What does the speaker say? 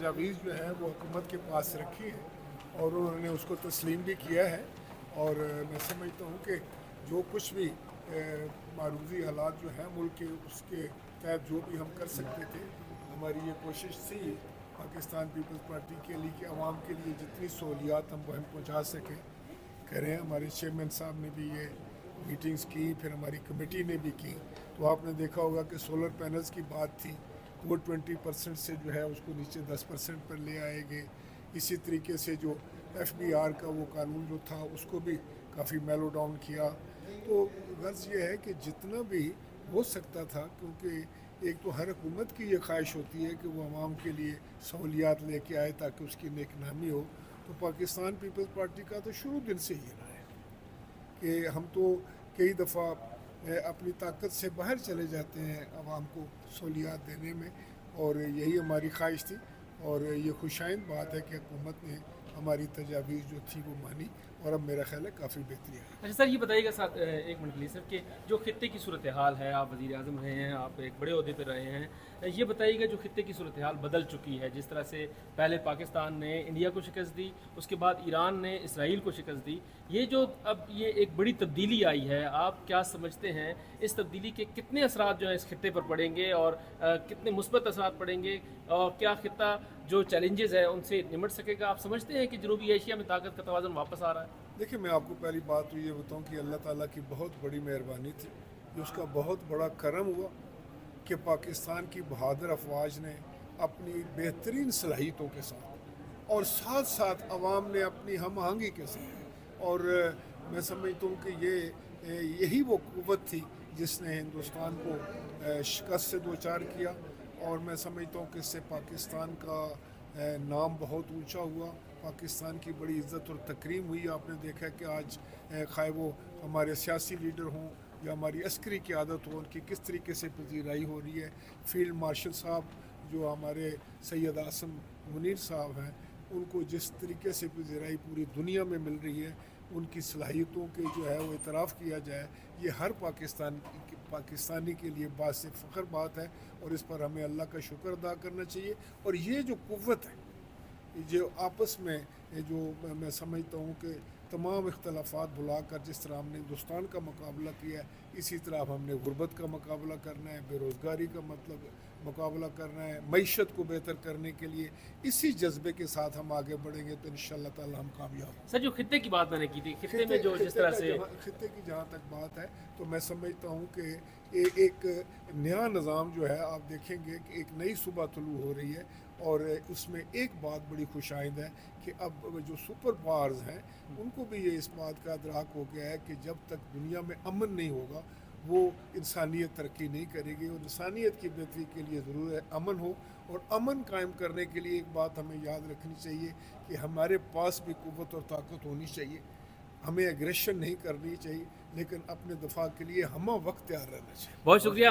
तजावीज़ जो है वो हुकूमत के पास रखी है और उन्होंने उसको तस्लीम भी किया है। और मैं समझता हूँ कि जो कुछ भी मारूजी हालात जो हैं मुल्क के, उसके तहत जो भी हम कर सकते थे, हमारी ये कोशिश थी पाकिस्तान पीपल्स पार्टी के लिए कि आवाम के लिए जितनी सहूलियात हम वह पहुँचा सकें करें। हमारे चेयरमैन साहब ने भी ये मीटिंग्स की, फिर हमारी कमेटी ने भी की। तो आपने देखा होगा कि सोलर पैनल्स की बात थी, वो 20% से जो है उसको नीचे 10% पर ले आएंगे। इसी तरीके से जो FBR का वो कानून जो था उसको भी काफ़ी मेलो डाउन किया। तो गर्ज ये है कि जितना भी हो सकता था, क्योंकि एक तो हर हुकूमत की ये ख्वाहिश होती है कि वो आवाम के लिए सहूलियात लेके आए ताकि उसकी नेक नामी हो। तो पाकिस्तान पीपल्स पार्टी का तो शुरू दिन से ही रहा है कि हम तो कई दफ़ा अपनी ताकत से बाहर चले जाते हैं आवाम को सहूलियात देने में, और यही हमारी ख्वाहिश थी। और ये खुशाइंद बात है कि हुकूमत ने हमारी तजावीज़ जो थी वो मानी और अब मेरा ख्याल है काफ़ी बेहतरी है। अच्छा सर, ये बताइएगा साथ एक मिनट प्लीज़ सर, कि जो खित्ते की सूरत हाल है, आप वज़ीर आज़म रहे हैं, आप एक बड़े ओहदे पर रहे हैं, ये बताइएगा जो खित्ते की सूरत हाल बदल चुकी है, जिस तरह से पहले पाकिस्तान ने इंडिया को शिकस्त दी, उसके बाद ईरान ने इसराइल को शिकस्त दी, ये जो अब ये एक बड़ी तब्दीली आई है, आप क्या समझते हैं इस तब्दीली के कितने असरात जो है इस खित्ते पर पड़ेंगे और कितने मुस्बत असरात पड़ेंगे, और क्या खित्ता जो चैलेंजेस है उनसे निमट सकेगा? आप समझते हैं कि जनूबी एशिया में ताकत का तवाज़ुन वापस आ रहा है? देखिए, मैं आपको पहली बात तो ये बताऊं कि अल्लाह ताला की बहुत बड़ी मेहरबानी थी कि उसका बहुत बड़ा करम हुआ कि पाकिस्तान की बहादुर अफवाज ने अपनी बेहतरीन सलाहियतों के साथ और साथ साथ अवाम ने अपनी हम आहंगी के साथ, और मैं समझता हूँ कि यही वो क़ुव्वत थी जिसने हिंदुस्तान को शिकस्त से दो चार किया। और मैं समझता हूँ कि इससे पाकिस्तान का नाम बहुत ऊंचा हुआ, पाकिस्तान की बड़ी इज़्ज़त और तकरीम हुई। आपने देखा कि आज खाए वो हमारे सियासी लीडर हों या हमारी अस्करी क़यादत हो, उनकी किस तरीके से पजीराई हो रही है। फील्ड मार्शल साहब जो हमारे सैयद आसम मुनीर साहब हैं, उनको जिस तरीके से पजीराई पूरी दुनिया में मिल रही है, उनकी सलाहियतों के जो है वो इतराफ़ किया जाए, ये हर पाकिस्तानी के लिए बात फ़ख्र बात है, और इस पर हमें अल्लाह का शुक्र अदा करना चाहिए। और ये जो क़ुव्वत है, जो आपस में जो मैं समझता हूँ कि तमाम इख्तलाफात भुलाकर जिस तरह हमने हिंदुस्तान का मुकाबला किया है, इसी तरह अब हमने गुर्बत का मुकाबला करना है, बेरोज़गारी का मुकाबला करना है, मईशत को बेहतर करने के लिए इसी जज्बे के साथ हम आगे बढ़ेंगे तो इंशाअल्लाह ताला हम कामयाब होंगे। सर, जो खित्ते की बात मैंने की थी, खित्ते में जो जिस तरह से खित्ते की जहाँ तक बात है, तो मैं समझता हूँ कि एक नया निज़ाम जो है, आप देखेंगे कि एक नई सुबह तुलू हो रही है। और उसमें एक बात बड़ी खुशाइंद है कि अब जो सुपर पावर्स हैं उनको भी ये इस बात का अदराक हो गया है कि जब तक दुनिया में अमन नहीं होगा वो इंसानियत तरक्की नहीं करेगी, और इंसानियत की बेहतरी के लिए ज़रूर है अमन हो। और अमन कायम करने के लिए एक बात हमें याद रखनी चाहिए कि हमारे पास भी क़ुव्वत और ताकत होनी चाहिए। हमें एग्रेशन नहीं करनी चाहिए, लेकिन अपने दफ़ा के लिए हम वक्त तैयार रहना चाहिए। बहुत शुक्रिया।